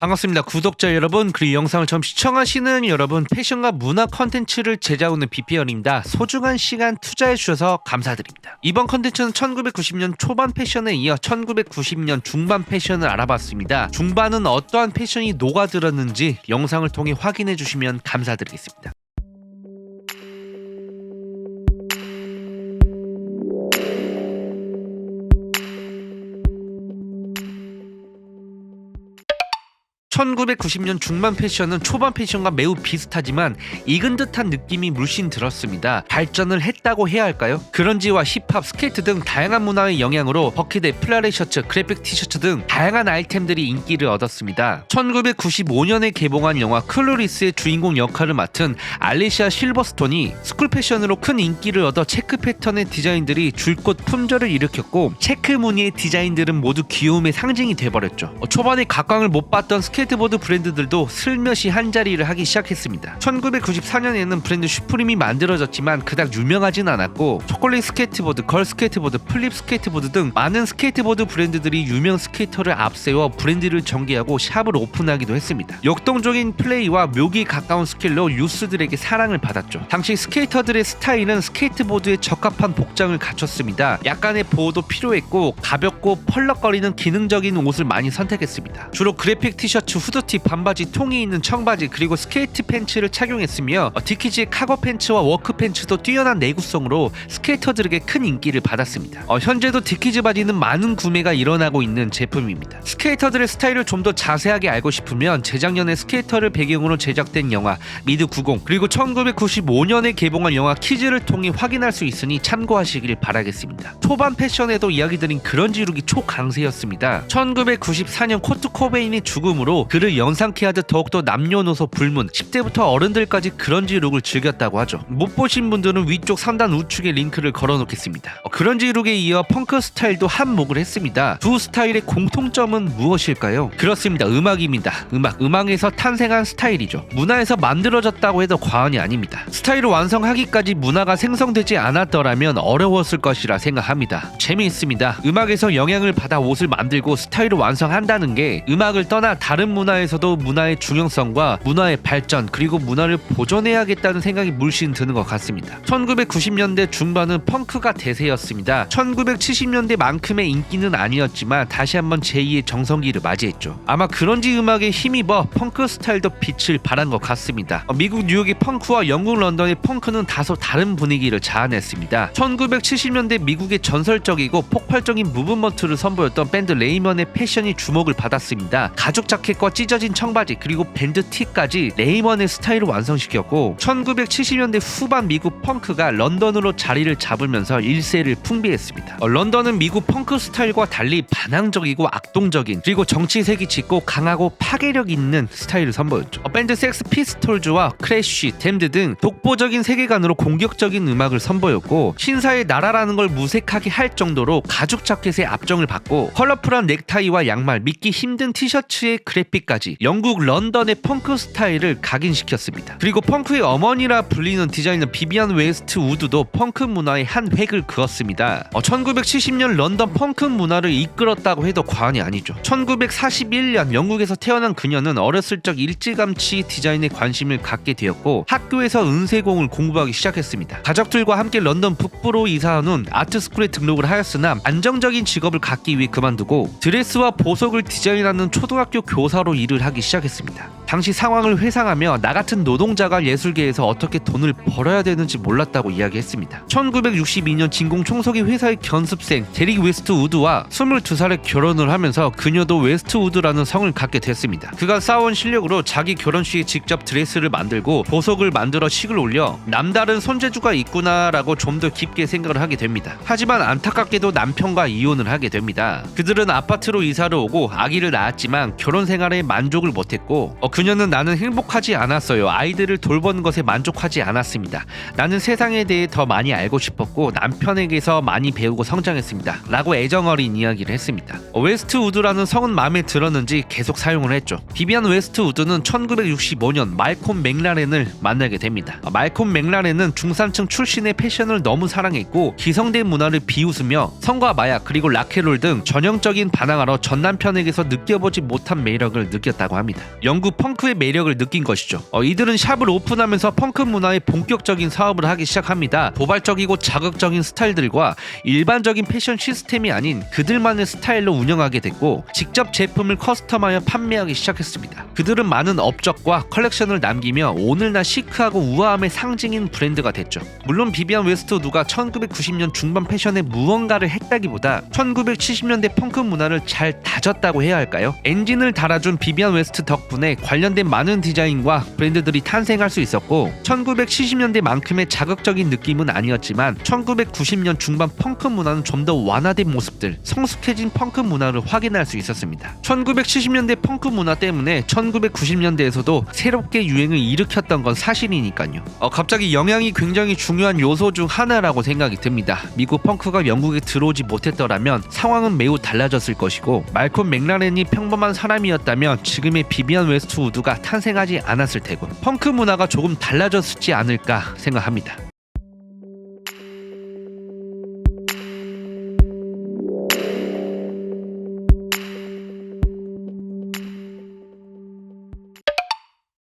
반갑습니다. 구독자 여러분, 그리고 영상을 처음 시청하시는 여러분, 패션과 문화 컨텐츠를 제작하는 비피언입니다. 소중한 시간 투자해 주셔서 감사드립니다. 이번 컨텐츠는 1990년 초반 패션에 이어 1990년 중반 패션을 알아봤습니다. 중반은 어떠한 패션이 녹아들었는지 영상을 통해 확인해 주시면 감사드리겠습니다. (1990년) 중반 패션은 초반 패션과 매우 비슷하지만 익은 듯한 느낌이 물씬 들었습니다. 발전을 했다고 해야 할까요? 그런지와 힙합, 스케이트 등 다양한 문화의 영향으로 버킷에 플라레 셔츠, 그래픽 티셔츠 등 다양한 아이템들이 인기를 얻었습니다. 1995년에 개봉한 영화 클로리스의 주인공 역할을 맡은 알리시아 실버스톤이 스쿨 패션으로 큰 인기를 얻어 체크 패턴의 디자인들이 줄곧 품절을 일으켰고, 체크 무늬의 디자인들은 모두 귀여움의 상징이 돼버렸죠. 초반에 각광을 못 받던 스케이트보드 브랜드들도 슬며시 한자리를 하기 시작했습니다. 1994년에는 브랜드 슈프림이 만들어졌지만 그닥 유명하진 않았고, 초콜릿 스케이트보드, 걸 스케이트보드, 플립 스케이트보드 등 많은 스케이트보드 브랜드들이 유명 스케이터를 앞세워 브랜드를 전개하고 샵을 오픈하기도 했습니다. 역동적인 플레이와 묘기에 가까운 스킬로 유스들에게 사랑을 받았죠. 당시 스케이터들의 스타일은 스케이트보드에 적합한 복장을 갖췄습니다. 약간의 보호도 필요했고, 가볍고 펄럭거리는 기능적인 옷을 많이 선택했습니다. 주로 그래픽 티셔츠, 후드티, 반바지, 통이 있는 청바지, 그리고 스케이트 팬츠를 착용했으며 디키즈의 카고 팬츠와 워크 팬츠도 뛰어난 내구성으로 스케이터들에게 큰 인기를 받았습니다. 현재도 디키즈 바지는 많은 구매가 일어나고 있는 제품입니다. 스케이터들의 스타일을 좀 더 자세하게 알고 싶으면 재작년에 스케이터를 배경으로 제작된 영화 미드 90, 그리고 1995년에 개봉한 영화 키즈를 통해 확인할 수 있으니 참고하시길 바라겠습니다. 초반 패션에도 이야기 드린 그런지 룩이 초강세였습니다. 1994년 코트 코베인의 죽음으로 그를 연상케 하듯 더욱더 남녀노소 불문, 10대부터 어른들까지 그런지 룩을 즐겼다고 하죠. 못 보신 분들은 위쪽 상단 우측에 링크를 걸어놓겠습니다. 그런지 룩에 이어 펑크 스타일도 한몫을 했습니다. 두 스타일의 공통점은 무엇일까요? 그렇습니다. 음악입니다. 음악에서 탄생한 스타일이죠. 문화에서 만들어졌다고 해도 과언이 아닙니다. 스타일을 완성하기까지 문화가 생성되지 않았더라면 어려웠을 것이라 생각합니다. 재미있습니다. 음악에서 영향을 받아 옷을 만들고 스타일을 완성한다는 게 음악을 떠나 다른 문화에서도 문화의 중요성과 문화의 발전, 그리고 문화를 보존해야겠다는 생각이 물씬 드는 것 같습니다. 1990년대 중반은 펑크가 대세였습니다. 1970년대만큼의 인기는 아니었지만 다시 한번 제2의 정성기를 맞이했죠. 아마 그런지 음악에 힘입어 펑크 스타일도 빛을 발한 것 같습니다. 미국 뉴욕의 펑크와 영국 런던의 펑크는 다소 다른 분위기를 자아냈습니다. 1970년대 미국의 전설적이고 폭발적인 무브먼트를 선보였던 밴드 레이먼의 패션이 주목을 받았습니다. 가죽 자켓과 찢어진 청바지, 그리고 밴드 티까지 레이먼의 스타일을 완성시켰고, 1970년대 후반 미국 펑크가 런던으로 자리를 잡으면서 일세를 풍비했습니다. 런던은 미국 펑크 스타일과 달리 반항적이고 악동적인, 그리고 정치색이 짙고 강하고 파괴력 있는 스타일을 선보였죠. 밴드 섹스 피스톨즈와 크래쉬, 댐드 등 독보적인 세계관으로 공격적인 음악을 선보였고, 신사의 나라라는 걸 무색하게 할 정도로 가죽 자켓에 압정을 받고, 컬러풀한 넥타이와 양말, 믿기 힘든 티셔츠의 그래픽까지 영국 런던의 펑크 스타일을 각인시켰습니다. 그리고 펑크의 어머니라 불리는 디자이너 비비안 웨스트 우드도 펑크 문화의 한 획을 그었습니다. 1970년 런던 펑크 문화를 이끌었다고 해도 과언이 아니죠. 1941년 영국에서 태어난 그녀는 어렸을 적 일찌감치 디자인에 관심을 갖게 되었고, 학교에서 은세공을 공부하기 시작했습니다. 가족들과 함께 런던 북부로 이사한 후 아트스쿨에 등록을 하였으나 안정적인 직업을 갖기 위해 그만두고 드레스와 보석을 디자인하는 초등학교 교사로 일을 하기 시작했습니다. 당시 상황을 회상하며 나 같은 노동자가 예술계에서 어떻게 돈을 벌어야 되는지 몰랐다고 이야기했습니다. 1962년 진공 청소기 회사의 견습생 데릭 웨스트 우드와 22살에 결혼을 하면서 그녀도 웨스트 우드라는 성을 갖게 됐습니다. 그가 쌓아온 실력으로 자기 결혼식에 직접 드레스를 만들고 보석을 만들어 식을 올려 남다른 손재주가 있구나라고 좀 더 깊게 생각을 하게 됩니다. 하지만 안타깝게도 남편과 이혼을 하게 됩니다. 그들은 아파트로 이사를 오고 아기를 낳았지만 결혼 생활에 만족을 못했고, 그녀는 나는 행복하지 않았어요. 아이들을 돌보는 것에 만족하지 않았습니다. 나는 세상에 대해 더 많이 알고 싶었고 남편에게서 많이 배우고 성장했습니다. 라고 애정어린 이야기를 했습니다. 웨스트 우드라는 성은 마음에 들었는지 계속 사용을 했죠. 비비안 웨스트 우드는 1965년 말콤 맥라렌을 만나게 됩니다. 말콤 맥라렌은 중산층 출신의 패션을 너무 사랑했고 기성된 문화를 비웃으며 성과 마약, 그리고 락앤롤 등 전형적인 반항하러 전 남편에게서 느껴보지 못한 매력을 매력을 느꼈다고 합니다. 영국 펑크의 매력을 느낀 것이죠. 이들은 샵을 오픈하면서 펑크 문화의 본격적인 사업을 하기 시작합니다. 도발적이고 자극적인 스타일들과 일반적인 패션 시스템이 아닌 그들만의 스타일로 운영하게 됐고 직접 제품을 커스텀하여 판매하기 시작했습니다. 그들은 많은 업적과 컬렉션을 남기며 오늘날 시크하고 우아함의 상징인 브랜드가 됐죠. 물론 비비안 웨스트우드가 1990년 중반 패션에 무언가를 했다기보다 1970년대 펑크 문화를 잘 다졌다고 해야 할까요? 엔진을 달아준 비비안 웨스트 덕분에 관련된 많은 디자인과 브랜드들이 탄생할 수 있었고 1970년대만큼의 자극적인 느낌은 아니었지만 1990년 중반 펑크 문화는 좀 더 완화된 모습들, 성숙해진 펑크 문화를 확인할 수 있었습니다. 1970년대 펑크 문화 때문에 1990년대에서도 새롭게 유행을 일으켰던 건 사실이니까요. 갑자기 영향이 굉장히 중요한 요소 중 하나라고 생각이 듭니다. 미국 펑크가 영국에 들어오지 못했더라면 상황은 매우 달라졌을 것이고 말콤 맥라렌이 평범한 사람이었다면 지금의 비비안 웨스트우드가 탄생하지 않았을 테고 펑크 문화가 조금 달라졌지 않을까 생각합니다.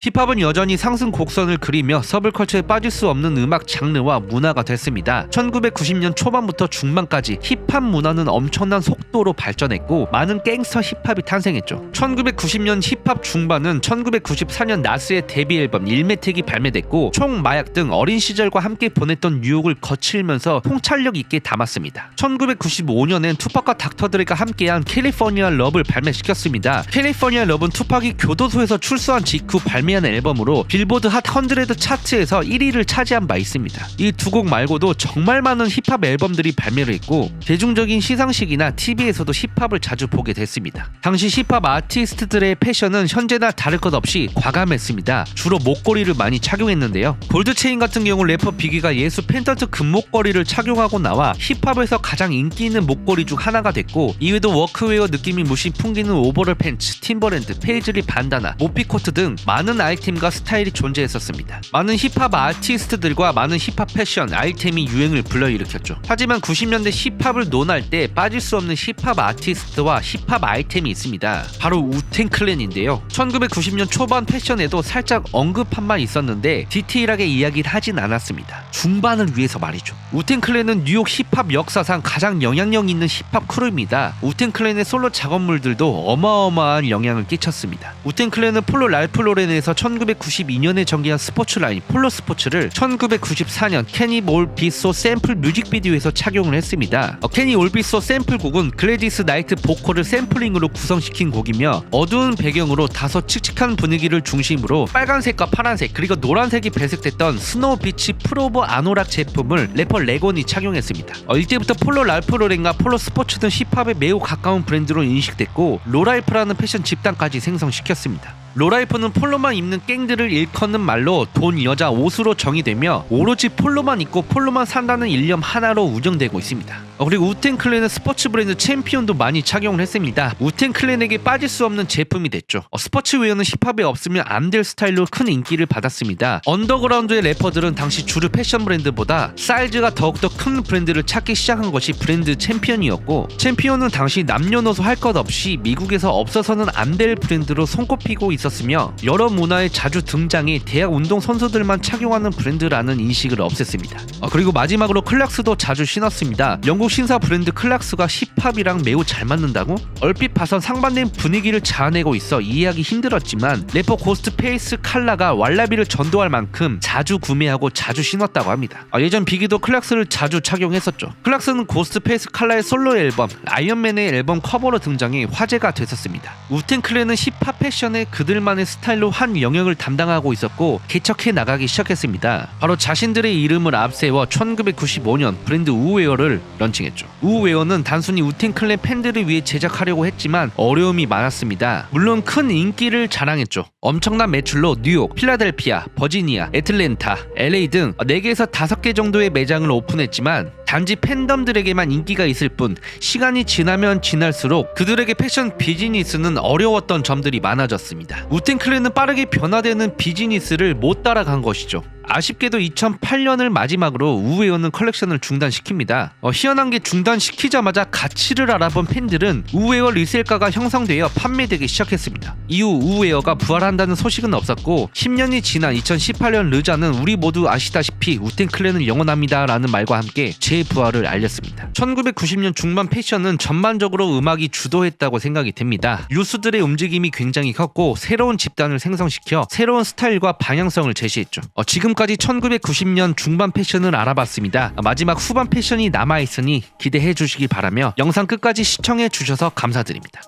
힙합은 여전히 상승 곡선을 그리며 서블컬처에 빠질 수 없는 음악 장르와 문화가 됐습니다. 1990년 초반부터 중반까지 힙합 문화는 엄청난 속도로 발전했고 많은 갱스터 힙합이 탄생했죠. 1990년 힙합 중반은 1994년 나스의 데뷔 앨범 일메틱이 발매됐고 총, 마약 등 어린 시절과 함께 보냈던 유혹을 거칠면서 통찰력 있게 담았습니다. 1995년엔 투팍과 닥터 드레가 함께한 캘리포니아 러브를 발매시켰습니다. 캘리포니아 러브는 투팍이 교도소에서 출소한 직후 발매한 앨범으로 빌보드 핫 100 차트에서 1위를 차지한 바 있습니다. 이 두 곡 말고도 정말 많은 힙합 앨범들이 발매를 했고 대중적인 시상식이나 TV에서도 힙합을 자주 보게 됐습니다. 당시 힙합 아티스트들의 패션은 현재나 다를 것 없이 과감했습니다. 주로 목걸이를 많이 착용했는데요. 골드체인 같은 경우 래퍼 비기가 예수 펜던트 금목걸이를 착용하고 나와 힙합에서 가장 인기 있는 목걸이 중 하나가 됐고 이외에도 워크웨어 느낌이 무시 풍기는 오버롤 팬츠, 팀버랜드, 페이즐리 반다나, 모피코트 등 많은 아이템과 스타일이 존재했었습니다. 많은 힙합 아티스트들과 많은 힙합 패션, 아이템이 유행을 불러일으켰죠. 하지만 90년대 힙합을 논할 때 빠질 수 없는 힙합 아티스트와 힙합 아이템이 있습니다. 바로 우텐 클랜인데요. 1990년 초반 패션에도 살짝 언급한 바 있었는데 디테일하게 이야기를 하진 않았습니다. 중반을 위해서 말이죠. 우텐 클랜은 뉴욕 힙합 역사상 가장 영향력 있는 힙합 크루입니다. 우텐 클랜의 솔로 작업물들도 어마어마한 영향을 끼쳤습니다. 우텐 클랜은 폴로 랄프 로렌에서 1992년에 전개한 스포츠 라인 폴로 스포츠를 1994년 케니 올비소 샘플 뮤직비디오에서 착용을 했습니다. 케니 올비소 샘플곡은 글래디스 나이트 보컬을 샘플링으로 구성시킨 곡이며 어두운 배경으로 다소 칙칙한 분위기를 중심으로 빨간색과 파란색 그리고 노란색이 배색됐던 스노우 비치 프로보 아노락 제품을 래퍼 레곤이 착용했습니다. 이때부터 폴로 랄프 로렌과 폴로 스포츠는 힙합에 매우 가까운 브랜드로 인식됐고 로라이프라는 패션 집단까지 생성시켰습니다. 로라이프는 폴로만 입는 갱들을 일컫는 말로 돈, 여자, 옷으로 정의되며 오로지 폴로만 입고 폴로만 산다는 일념 하나로 운영되고 있습니다. 그리고 우텐 클랜은 스포츠 브랜드 챔피언도 많이 착용을 했습니다. 우텐 클랜에게 빠질 수 없는 제품이 됐죠. 스포츠웨어는 힙합에 없으면 안 될 스타일로 큰 인기를 받았습니다. 언더그라운드의 래퍼들은 당시 주류 패션 브랜드보다 사이즈가 더욱더 큰 브랜드를 찾기 시작한 것이 브랜드 챔피언이었고 챔피언은 당시 남녀노소 할 것 없이 미국에서 없어서는 안 될 브랜드로 손꼽히고 있었으며 여러 문화에 자주 등장해 대학 운동 선수들만 착용하는 브랜드라는 인식을 없앴습니다. 그리고 마지막으로 클락스도 자주 신었습니다. 영국 신사 브랜드 클락스가 힙합이랑 매우 잘 맞는다고? 얼핏 봐선 상반된 분위기를 자아내고 있어 이해하기 힘들었지만 래퍼 고스트 페이스 칼라가 왈라비를 전도할 만큼 자주 구매하고 자주 신었다고 합니다. 예전 비기도 클락스를 자주 착용했었죠. 클락스는 고스트 페이스 칼라의 솔로 앨범 아이언맨의 앨범 커버로 등장해 화제가 됐었습니다. 우텐 클랜은 힙합 패션에 그들만의 스타일로 한 영역을 담당하고 있었고 개척해 나가기 시작했습니다. 바로 자신들의 이름을 앞세워 1995년 브랜드 우웨어를 런칭했죠. 우웨어는 단순히 우텐 클랜 팬들을 위해 제작하려고 했지만 어려움이 많았습니다. 물론 큰 인기를 자랑했죠. 엄청난 매출로 뉴욕, 필라델피아, 버지니아, 애틀랜타, LA 등 4개에서 5개 정도의 매장을 오픈했지만 단지 팬덤들에게만 인기가 있을 뿐 시간이 지나면 지날수록 그들에게 패션 비즈니스는 어려웠던 점들이 많아졌습니다. 우텐 클랜은 빠르게 변화되는 비즈니스를 못 따라간 것이죠. 아쉽게도 2008년을 마지막으로 우웨어는 컬렉션을 중단시킵니다. 희한한 게 중단시키자마자 가치를 알아본 팬들은 우웨어 리셀가가 형성되어 판매되기 시작했습니다. 이후 우웨어가 부활한다는 소식은 없었고 10년이 지난 2018년 르자는 우리 모두 아시다시피 우텐클랜은 영원합니다 라는 말과 함께 재부활을 알렸습니다. 1990년 중반 패션은 전반적으로 음악이 주도했다고 생각이 됩니다. 유수들의 움직임이 굉장히 컸고 새로운 집단을 생성시켜 새로운 스타일과 방향성을 제시했죠. 지금까지 1990년 중반 패션을 알아봤습니다. 마지막 후반 패션이 남아있으니 기대해 주시기 바라며 영상 끝까지 시청해 주셔서 감사드립니다.